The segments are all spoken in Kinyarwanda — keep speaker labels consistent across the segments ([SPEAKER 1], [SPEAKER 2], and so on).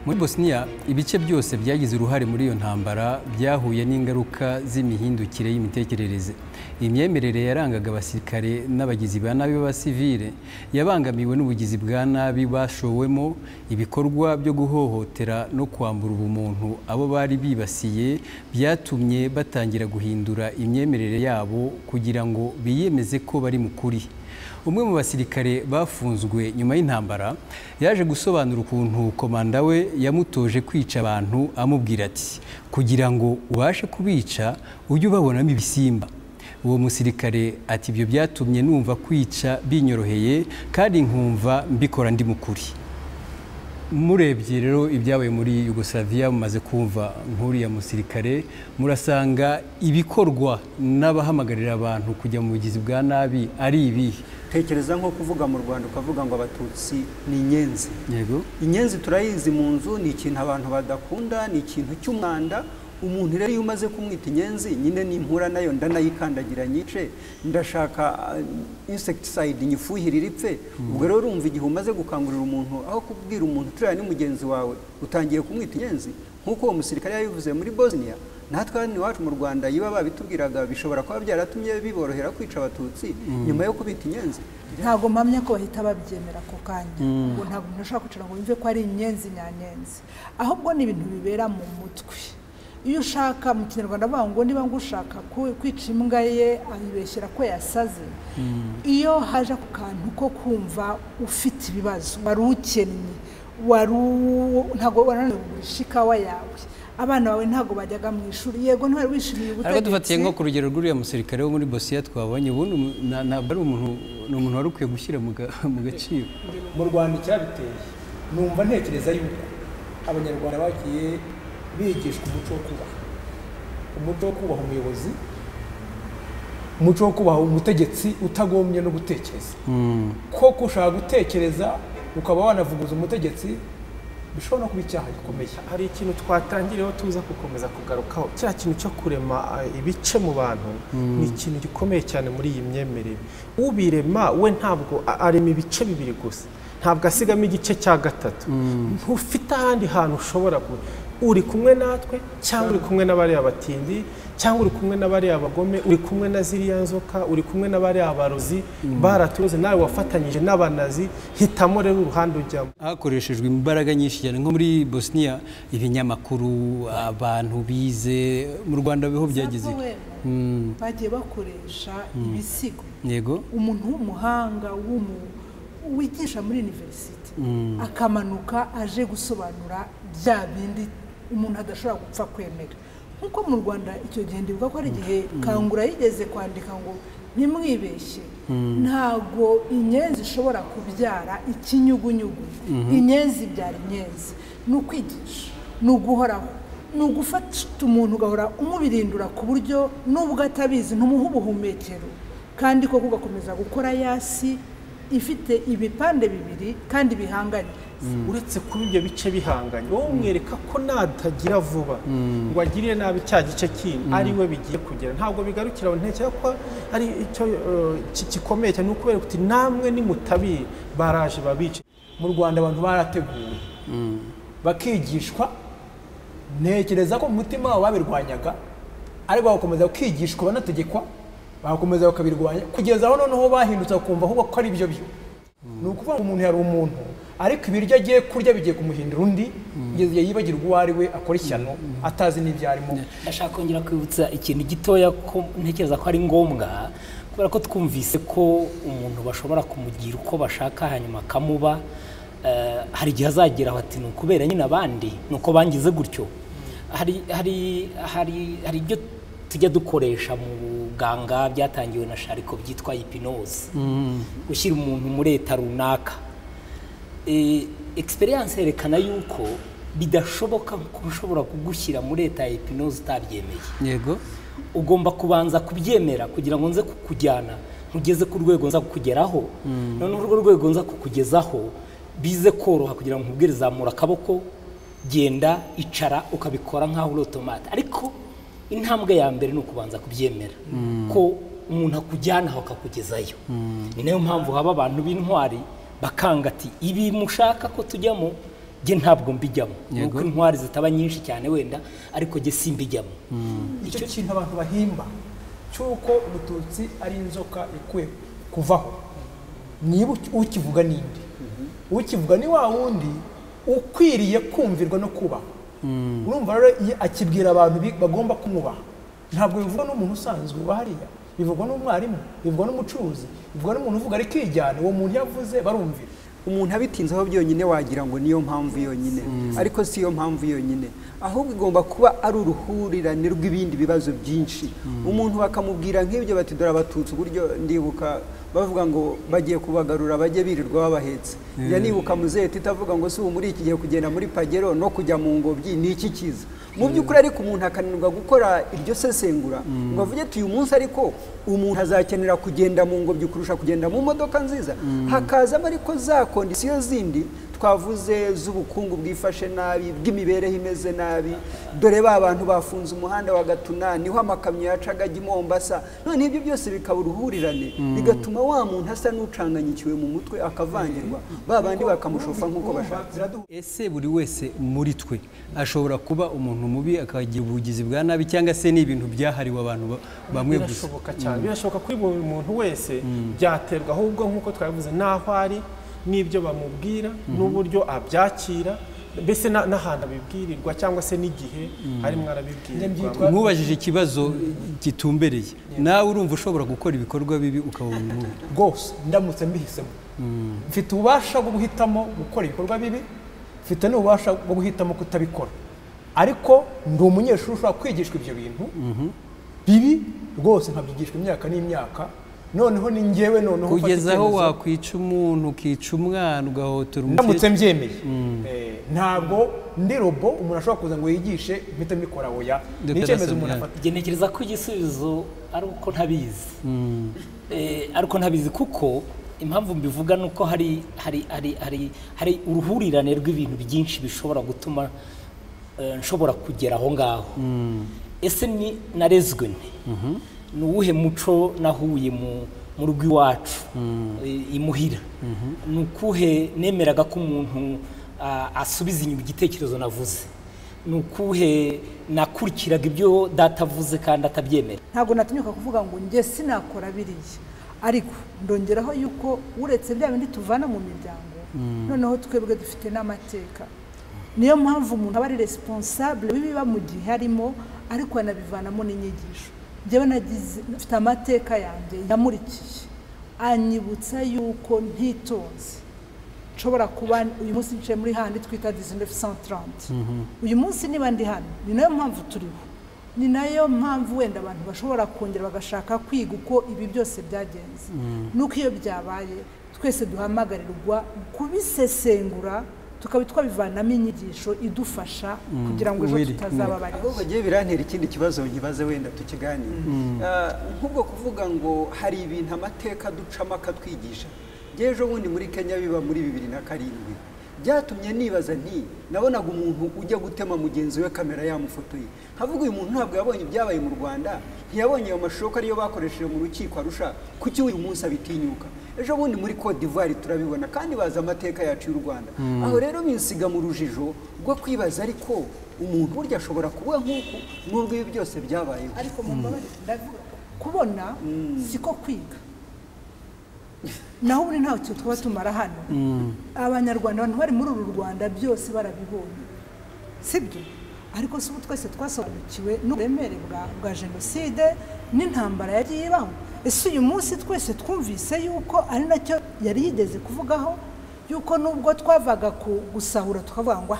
[SPEAKER 1] Muri Bosnia ibice byose byagize uruhare muri iyo ntambara byahuye n'ingaruka z'imihindukire y'imitekerereze. Imyemerere yarangaga abasirikare n'abagizi ba nabi b'abasivile yabangamiwe n'ubugizi bwa nabi bashowemo, ibikorwa byo guhohotera no kwambura ubumuntu abo bari bibasiye byatumye batangira guhindura imyemerere yabo kugira ngo biyemeze ko bari mu kuri. Umwe mu basirikare bafunzwe nyuma y'intambara yaje gusobanura ukuntu komanda we yamutoje kwica abantu, amubwira ati kugira ngo ubashe kubica ujye ubabonamo ibisimba. Uwo musirikare ati ibyo byatumye numva kwica binyoroheye kandi nkumva mbikora ndi mukuri. Murebye rero ibyabaye muri Yugoslavia mumaze kumva nk'uriya musirikare, murasanga ibikorwa n'abahamagarira abantu kujya mu bugizi bwa nabi ari ibihe?
[SPEAKER 2] Tekereza nko kuvuga mu Rwanda ukavuga ngo abatutsi ni inyenzi.
[SPEAKER 1] Yego.
[SPEAKER 2] Inyenzi turayizi mu nzu, ni ikintu abantu badakunda, ni ikintu cy'umwanda. Umuntu rero iyo umaze kumwita inyenzi nyine n'impura nayo ndanayikandagira nyice, ndashaka insecticide nyifuhirira ipfe. Ubwo rero urumva igihe umaze gukangurira umuntu, aho kubwira umuntu turiya ni mugenzi wawe, utangiye kumwita inyenzi. Nk'uko uwo musirikare yabivuze muri Bosnia, natwe hano iwacu mu Rwanda yiba babitubwiraga bishobora kuba byaratumye biborohera kwica abatutsi nyuma yo kubita inyenzi.
[SPEAKER 3] Ntabwo mpamya ko bahita babyemera ako kanya, ngo ntabwo ntashaka kwicara ngo yumve ko ari inyenzi nyanyenzi, ahubwo ni ibintu bibera mu mutwe. Iyo ushaka mu Kinyarwanda bavuga ngo niba ngushaka kwica imbwa ye ayibeshyera ko yasaze. Iyo haje ku kantu ko kumva ufite ibibazo, wari ukennye, ntabwo warangurisha ikawa yawe, abana bawe ntabwo bajyaga mu ishuri, yego ntwari wishimiye ubutegetsi.
[SPEAKER 1] Ariko dufatiye nko ku rugero rw'uriya musirikare wo muri Bosnia twabonye, ubundi ntabwo ari umuntu wari ukwiye gushyira mu gaciro.
[SPEAKER 4] Mu Rwanda icyabiteye numva ntekereza yuko abanyarwanda bagiye bigishwa umuco wo kubaha umuyobozi, umuco wo kubaha umutegetsi utagombye no gutekereza. Koko ushaka gutekereza ukaba wanavuguza umutegetsi bishobora no kuba icyaha gikomeye.
[SPEAKER 5] Hari ikintu twatangiriyeho tuza gukomeza kugarukaho, cya kintu cyo kurema ibice mu bantu ni ikintu gikomeye cyane muri iyi myemerere. Ubirema we ntabwo arema ibice bibiri gusa, ntabwo asigamo igice cya gatatu. Ntufite ahandi hantu ushobora uri kumwe natwe, cyangwa uri kumwe n'abariya batindi, cyangwa uri kumwe n'abariya abagome, uri kumwe na ziriya nzoka, uri kumwe n'abariya abarozi baraturoze, nawe wafatanyije n'abanazi. Hitamo rero uruhande ujyamo.
[SPEAKER 1] Hakoreshejwe imbaraga nyinshi cyane nko muri Bosnia, ibinyamakuru, abantu bize. Mu Rwanda biho byagize
[SPEAKER 3] bagiye bakoresha ibisigo.
[SPEAKER 1] Yego.
[SPEAKER 3] Umuntu w'umuhanga wigisha muri university akamanuka aje gusobanura bya bindi umuntu adashobora gupfa kwemera. Nkuko mu Rwanda icyo gihe ndibuka ko ari igihe Kangura yigeze kwandika ngo ntimwibeshye, ntago inyenzi ishobora kubyara ikinyugunyugu. Inyenzi byara inyenzi. Ni ukwigisha, ni uguhoraho, ni ugufata umuntu ugahora umubirindura ku buryo n'ubwo atabizi ntumuha ubuhumekero, kandi ko ugakomeza gukora yasi ifite ibipande bibiri kandi bihanganye.
[SPEAKER 5] Uretse kuba ibyo bice bihanganye, wowe umwereka ko natagira vuba ngo agirire nabi cya gice kindi ari we bigiye kugera. Ntabwo bigarukira aho, ntekereza ko ari icyo gikomeye cyane, ukubera kuti namwe nimutabi baraje babice.
[SPEAKER 4] Mu Rwanda abantu barateguwe bakigishwa, ntekereza ko mu mutima wabo babirwanyaga, ariko bagakomeza kwigishwa banategekwa, bagakomeza bakabirwanya kugeza aho noneho bahindutse kumva ahubwo ko ari byo byo. Ni ukuvuga ngo umuntu yari umuntu, ariko ibiryo agiye kurya bigiye kumuhindura undi, kugeza igihe yibagirwa uwo ari we, akora ishyano atazi n'ibyo arimo.
[SPEAKER 6] Ndashaka kongera kwibutsa ikintu gitoya ko ntekereza ko ari ngombwa, kubera ko twumvise ko umuntu bashobora kumugira uko bashaka hanyuma akamuba. Hari igihe azagera ati ni ukubera nyine abandi nuko bangize gutyo. Hari ibyo tujya dukoresha mu buganga byatangiwe na Charcot byitwa hypnose, gushyira umuntu muri eta runaka. Experience yerekana yuko bidashoboka ko ushobora kugushyira muri eta ya hypnose utabyemeye.
[SPEAKER 1] Yego.
[SPEAKER 6] Ugomba kubanza kubyemera kugira ngo nze kukujyana ntugeze ku rwego nza kukugeraho. None urwo rwego nza kukugezaho bize koroha kugira ngo nkubwire zamura akaboko, genda, icara, ukabikora nkaho uri automate. Ariko intambwe ya mbere ni ukubanza kubyemera ko umuntu akujyana aho akakugezayo. Ni nayo mpamvu haba abantu b'intwari bakanga ati ibi mushaka ko tujyamo jye ntabwo mbijyamo
[SPEAKER 1] Yego.
[SPEAKER 6] nuko intwari zitaba nyinshi cyane wenda ariko jye simbijyamo
[SPEAKER 4] icyo kintu abantu bahimba cy'uko umututsi ari inzoka ikwiye kuvaho niba ukivuga n'indi ukivuga ni wa wundi ukwiriye kumvirwa no kubaha urumva rero iyo akibwira abantu bagomba kumwubaha ntabwo bivugwa n'umuntu usanzwe uba hariya bivugwa n'umwarimu bivugwa n'umucuruzi bivugwa n'umuntu uvuga ariko ijyana uwo muntu yavuze barumvira
[SPEAKER 2] umuntu abitinzeho byonyine wagira ngo niyo mpamvu yonyine ariko si yo mpamvu yonyine ahubwo igomba kuba ari uruhurirane rw'ibindi bibazo byinshi umuntu bakamubwira nk'ibyo bati dore abatutsi uburyo ndibuka bavuga ngo bagiye kubagarura bajye birirwa babahetse njya nibuka muzeti itavuga ngo si ubu muri iki gihe kugenda muri pagero no kujya mu ngobyi ni iki kiza mu by'ukuri ariko umuntu akananirwa gukora iryo sesengura ngo avuge ati uyu munsi ariko umuntu azakenera kugenda mu ngobyi kurusha kugenda mu modoka nziza hakazamo ariko za kondisiyo zindi twavuze z'ubukungu bwifashe nabi bw'imibereho imeze nabi dore ba bantu bafunze umuhanda wa Gatuna niho amakamyo yacaga ajya i Mombasa none ibyo byose bikaba uruhurirane bigatuma wa muntu asa n'ucanganyikiwe mu mutwe akavangirwa ba bandi bakamushofa nk'uko bashaka.
[SPEAKER 1] ese buri wese muri twe ashobora kuba umuntu mubi akagira ubugizi bwa nabi cyangwa se n'ibintu byahariwe abantu bamwe gusa?
[SPEAKER 5] birashoboka cyane birashoboka kuri buri muntu wese byaterwa ahubwo nk'uko twabivuze n'aho ari n'ibyo bamubwira n'uburyo abyakira mbese n'ahantu abibwirirwa cyangwa se n'igihe arimo arabibwirirwa.
[SPEAKER 1] nkubajije ikibazo gitumbereye nawe urumva ushobora gukora ibikorwa bibi ukabona umubi
[SPEAKER 4] rwose ndamutse mbihisemo mfite ububasha bwo guhitamo gukora ibikorwa bibi mfite n'ububasha bwo guhitamo kutabikora ariko ndi umunyeshuri ushobora kwigishwa ibyo bintu bibi rwose nkabyigishwa imyaka n'imyaka noneho ni njyewe noneho
[SPEAKER 1] kugeza aho wakwica umuntu ukica umwana ugahotera
[SPEAKER 4] ndamutse mbyemeye ntabwo ndi robo umuntu ashobora kuza ngo yigishe mpita mbikora oya ni icyemezo umuntu afata.
[SPEAKER 6] ntekereza ko igisubizo ari uko ntabizi ariko ntabizi kuko impamvu mbivuga ni uko hari uruhurirane rw'ibintu byinshi bishobora gutuma nshobora kugera aho ngaho. ese ni narezwe nte ni uwuhe muco nahuye mu rugo iwacu imuhira ni ukuhe nemeraga ko umuntu asubiza inyuma igitekerezo navuze ni ukuhe nakurikiraga ibyo data avuze kandi atabyemera.
[SPEAKER 3] ntabwo natinyuka kuvuga ngo njye sinakora biriya ariko ndongeraho yuko uretse bya bindi tuvana mu miryango noneho twebwe dufite n'amateka niyo mpamvu umuntu aba ari responsable bibiba mu gihe arimo ariko anabivanamo n'inyigisho. njyewe mfite amateka yanjye yamurikiye anyibutsa yuko ntitonze nshobora kuba uyu munsi nciye muri handi twita 1930 uyu munsi niba ndi hano ni nayo mpamvu turiho ni nayo mpamvu wenda abantu bashobora kongera bagashaka kwiga uko ibi byose byagenze nuko iyo byabaye twese duhamagarirwa kubisesengura tukaba twabivanamo inyigisho idufasha kugira ngo ejo tutazaba bari.
[SPEAKER 2] ahubwo bagiye birantera ikindi kibazo nkibaze wenda tukiganire nk'ubwo kuvuga ngo hari ibintu amateka ducamo akatwigisha ejo bundi muri Kenya biba muri 2007 byatumye nibaza nti nabonaga umuntu ujya gutema mugenzi we kamera yamufotoye havuga uyu muntu ntabwo yabonye ibyabaye mu Rwanda ntiyabonye ayo mashusho ariyo bakoresheje mu rukiko Arusha kuki uyu munsi abitinyuka ejo bundi muri Côte d'Ivoire turabibona kandi baza amateka yacu y'u Rwanda aho rero binsiga mu rujijo rwo kwibaza ariko umuntu burya ashobora kuba nk'uku nubwo ibi byose byabayeho
[SPEAKER 3] ariko mu mabare ndavuga kubona siko kwiga naho ubu ntawe twaba tumara hano abanyarwanda abantu bari muri uru Rwanda byose barabibonye sibyo ariko si ubu twese twasobanukiwe n'uburemere bwa jenoside n'intambara yari ibaho. ese uyu munsi twese twumvise yuko ari nacyo yari yigeze kuvugaho yuko nubwo twavaga gusahura tukavuga ngo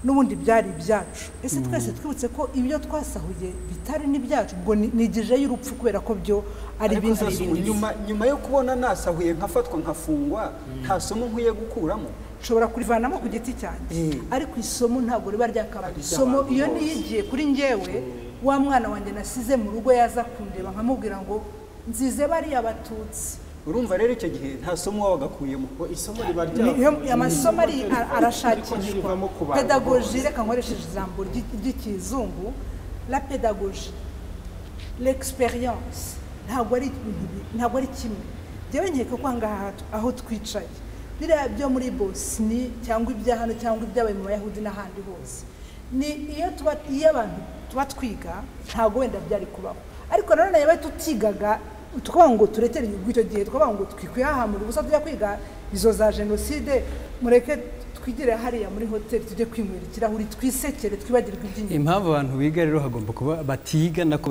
[SPEAKER 3] n'ubundi byari ibyacu ese twese twibutse ko ibyo twasahuye bitari n'ibyacu ngo nigije y'urupfu kubera ko byo ari ibindi
[SPEAKER 2] nyuma yo kubona nasahuye nkafatwa nkafungwa nta somo nkwiye gukuramo
[SPEAKER 3] nshobora kurivanamo ku giti cyanjye ariko isomo ntabwo riba ryakabaye isomo iyo niyigiye kuri njyewe wa mwana wanjye nasize mu rugo yaza kundeba nkamubwira ngo nzize bariya abatutsi
[SPEAKER 2] urumva rero icyo gihe nta somo wabagakuyemo
[SPEAKER 5] isomo riba ryavuye
[SPEAKER 3] amasomo arashakishwa pedagogie reka nkoresheje ijambo ry'ikizungu la pedagogie l'experience ntabwo ari kimwe njyewe nkeka ko ahangaha aho twicaye biriya byo muri Bosni cyangwa ibya hano cyangwa ibyabaye mu Bayahudi n'ahandi hose ni iyo abantu tuba twiga ntabwo wenda byari kubaho ariko nanone yabaye tutigaga tukavuga ngo turekere icyo gihe tukavuga ngo twikwihahamura ubusa tujya kwiga izo za jenoside mureke twigire hariya muri hoteli tujye kwinywera ikirahuri twisekere twibagirwe iby'inyuma.
[SPEAKER 1] Impamvu abantu biga rero hagomba kuba batiga nako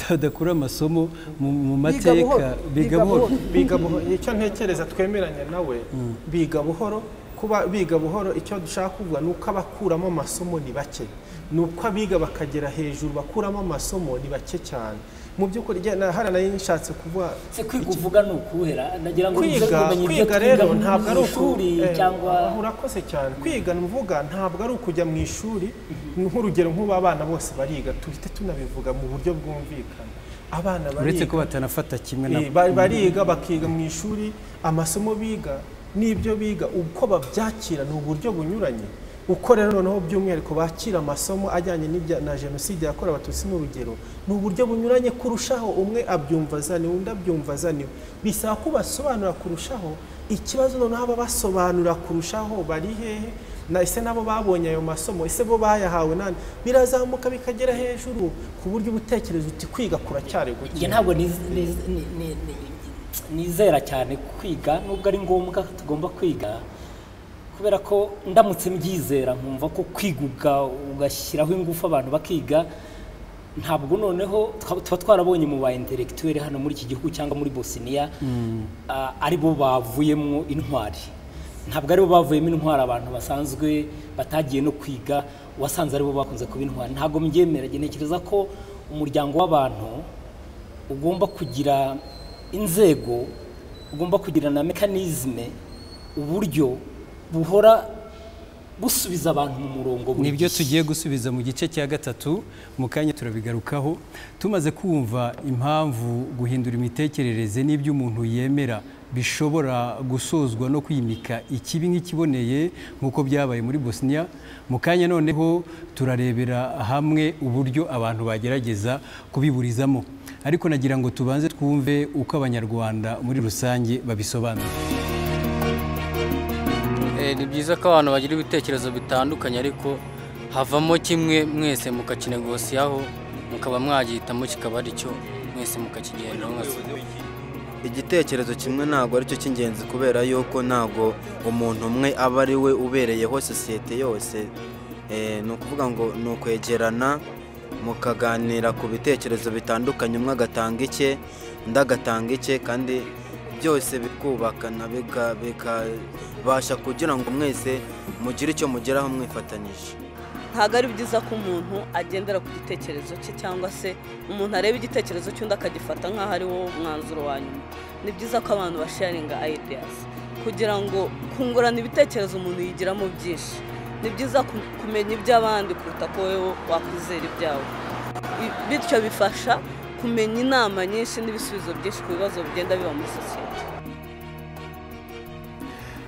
[SPEAKER 1] badakura amasomo mu mateka biga buhoro.
[SPEAKER 5] Icyo ntekereza twemeranya nawe biga buhoro. Kuba biga buhoro icyo dushaka kuvuga ni uko abakuramo amasomo ni bake, ni uko abiga bakagera hejuru bakuramo amasomo ni bake cyane. Mu by'ukuri hari nayo nshatse kuvuga
[SPEAKER 6] kwiga ni ukuhera nagira ngo
[SPEAKER 5] kwiga rero ntabwo ari ukuri cyangwa urakoze cyane. Kwiga mvuga ntabwo ari ukujya mu ishuri nk'urugero nk'uba abana bose bariga tuhite tunabivuga mu buryo bwumvikana. Abana bariga
[SPEAKER 1] uretse ko batanafata kimwe
[SPEAKER 5] bariga bakiga mu ishuri amasomo biga n'ibyo biga uko babyakira ni uburyo bunyuranye. Uko rero noneho by'umwihariko bakira amasomo ajyanye na jenoside yakorewe abatutsi n'urugero ni uburyo bunyuranye kurushaho. Umwe abyumva azaniwe undi abyumva azaniwe, bisaba ko basobanura kurushaho. Ikibazo noneho aba basobanura kurushaho bari hehe na ese nabo babonye ayo masomo ese bo bayahawe nani birazamuka bikagera hejuru ku buryo ubutekerezo uti kwiga kuracyari guke.
[SPEAKER 6] Ntabwo nizera cyane kwiga nubwo ari ngombwa tugomba kwiga kubera ko ndamutse mbyizera nkumva ko kwiga ugashyiraho ingufu abantu bakiga ntabwo noneho tuba twarabonye mu ba intellectuel hano muri iki gihugu cyangwa muri Bosnia aribo bavuyemo intwari. Ntabwo aribo bavuyemo intwari abantu basanzwe batagiye no kwiga wasanze aribo bakunze kuba intwari. Ntabwo mbyemera, ntekereza ko umuryango w'abantu ugomba kugira inzego, ugomba kugira na mekanizme, uburyo buhora busubiza abantu mu murongo.
[SPEAKER 1] Nibyo tugiye gusubiza mu gice cya gatatu, mu kanya turabigarukaho. Tumaze kumva impamvu guhindura imitekerereze n'ibyo umuntu yemera bishobora gusozwa no kwimika ikibi nk'ikiboneye nk'uko byabaye muri Bosnia, mu kanya noneho turarebera hamwe uburyo abantu bagerageza kubiburizamo. Ariko nagira ngo tubanze twumve uko abanyarwanda muri rusange babisobanura.
[SPEAKER 7] Ni byiza ko abantu bagira ibitekerezo bitandukanye ariko havamo kimwe mwese mukakinegosiyaho mukaba mwagihitamo kikaba ari cyo mwese mukakigenderaho mwese.
[SPEAKER 8] Igitekerezo kimwe ntabwo ari cyo cy'ingenzi kubera yuko ntabwo umuntu umwe aba ari we ubereyeho sosiyete yose. Ni ukuvuga ngo ni ukwegerana mukaganira ku bitekerezo bitandukanye, umwe agatanga icye undi agatanga icye kandi byose bikubakana bikabasha kugira ngo mwese mugire icyo mugeraho mwifatanyije.
[SPEAKER 9] Ntabwo ari byiza ko umuntu agendera ku gitekerezo cye cyangwa se umuntu areba igitekerezo cy'undi akagifata nk'aho ari wo mwanzuro wa nyuma. Ni byiza ko abantu basharinga ideas kugira ngo kungurana ibitekerezo umuntu yigiramo byinshi. Ni byiza kumenya iby'abandi kuruta ko wowe wakwizera ibyawe, bityo bifasha kumenya inama nyinshi n'ibisubizo byinshi ku bibazo bigenda biba muri sosiyete.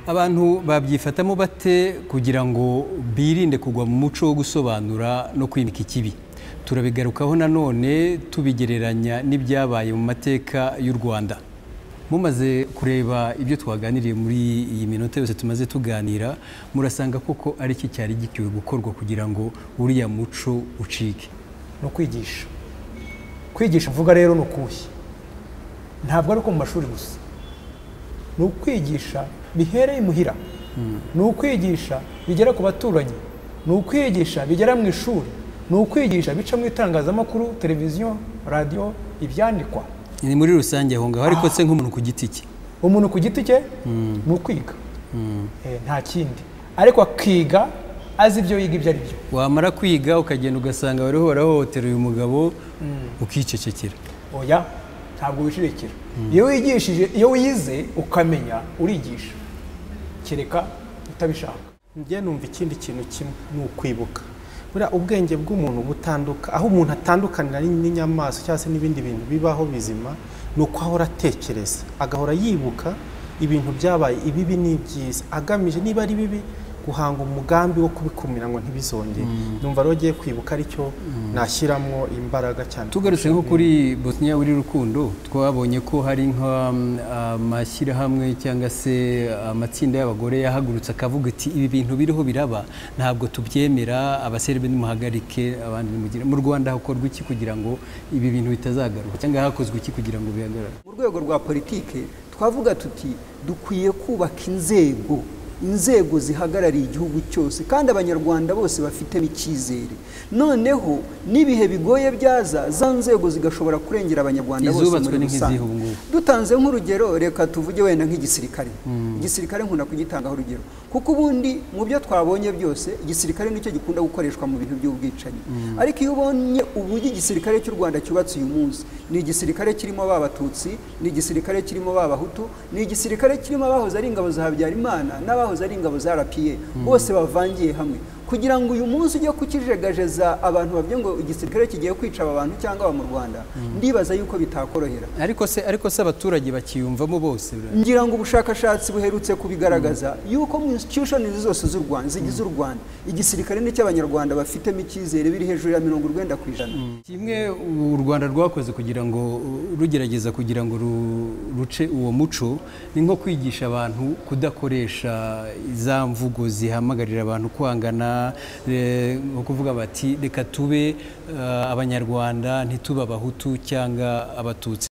[SPEAKER 1] Abantu babyifatamo bate kugira ngo birinde kugwa mu muco wo gusobanura no kwimika ikibi? Turabigarukaho nanone tubigereranya n'ibyabaye mu mateka y'u Rwanda. Mumaze kureba ibyo twaganiriye muri iyi minota yose tumaze tuganira, murasanga koko ari iki cyari gikiwe gukorwa kugira ngo uriya muco ucike?
[SPEAKER 4] No kwigisha. Kwigisha mvuga rero no kushya. Ntabwo ari ko mu mashuri gusa. Ni ukwigisha bihereye imuhira. Ni ukwigisha bigera ku baturanyi. Ni ukwigisha bigera mu ishuri. Ni ukwigisha bica mu itangazamakuru, televiziyo, radio, ibyandikwa.
[SPEAKER 1] Ni muri rusange aho ngaho ariko se nk'umuntu ku giti cye.
[SPEAKER 4] Umuntu ku giti cye ni ukwiga. Nta kindi. Ariko akiga azi ibyo yiga ibyo ari byo.
[SPEAKER 1] Wamara kwiga ukagenda ugasanga bariho barahohotera uyu mugabo ukicecekera.
[SPEAKER 4] Oya, ntabwo wicecekera. Iyo wigishije, iyo wize ukamenya urigisha. Kereka utabishaka.
[SPEAKER 5] Njye numva ikindi kintu kimwe ni ukwibuka. Buriya ubwenge bw'umuntu butanduka, aho umuntu atandukanira n'inyamaswa cyangwa se n'ibindi bintu bibaho bizima, ni uko ahora atekereza, agahora yibuka ibintu byabaye ibibi n'ibyiza, agamije niba ari bibi guhanga umugambi wo kubikumira ngo ntibizongere numva rero ugiye kwibuka aricyo nashyiramo imbaraga cyane.
[SPEAKER 1] Tugarutse nko kuri Bosnia uri rukundo, twabonye ko hari nk'amashyirahamwe cyangwa se amatsinda y'abagore yahagurutse akavuga ati ibi bintu biriho biraba ntabwo tubyemera, abaserbe nimuhagarike abandi nimugire. Mu Rwanda hakorwa iki kugira ngo ibi bintu bitazagaruka, cyangwa hakozwe iki kugira ngo bihagarare?
[SPEAKER 2] Mu rwego rwa politike twavuga tuti dukwiye kubaka inzego zihagarariye igihugu cyose kandi abanyarwanda bose bafitemo icyizere, noneho n'ibihe bigoye byaza za nzego zigashobora kurengera abanyarwanda bose muri rusange. Dutanze nk'urugero, reka tuvuge wenda nk'igisirikare. Igisirikare nkunda kugitangaho urugero kuko ubundi mu byo twabonye byose igisirikare nicyo gikunda gukoreshwa mu bintu by'ubwicanyi, ariko iyo ubonye uburyo igisirikare cy'u Rwanda cyubatse uyu munsi, ni igisirikare kirimo b'abatutsi, ni igisirikare kirimo b'abahutu, ni igisirikare kirimo abahoze ari ingabo za Habyarimana n'abahoze ari ingabo za RPA, bose bavangiye hamwe kugira ngo uyu munsi ujye kukijegajeza abantu bavuye ngo igisirikare kigiye kwica abantu cyangwa aba mu Rwanda, ndibaza yuko bitakorohera.
[SPEAKER 1] Ariko se abaturage bakiyumvamo bose?
[SPEAKER 2] Ngira ngo ubushakashatsi buherutse kubigaragaza yuko mu institution zose z'u Rwanda zigize u Rwanda, igisirikare n'icy'abanyarwanda bafitemo icyizere biri hejuru ya 90%.
[SPEAKER 1] Kimwe u Rwanda rwakoze kugira ngo rugerageza kugira ngo ruce uwo muco ni nko kwigisha abantu kudakoresha za mvugo zihamagarira abantu kwangana, nko kuvuga bati reka tube abanyarwanda ntitube abahutu cyangwa abatutsi.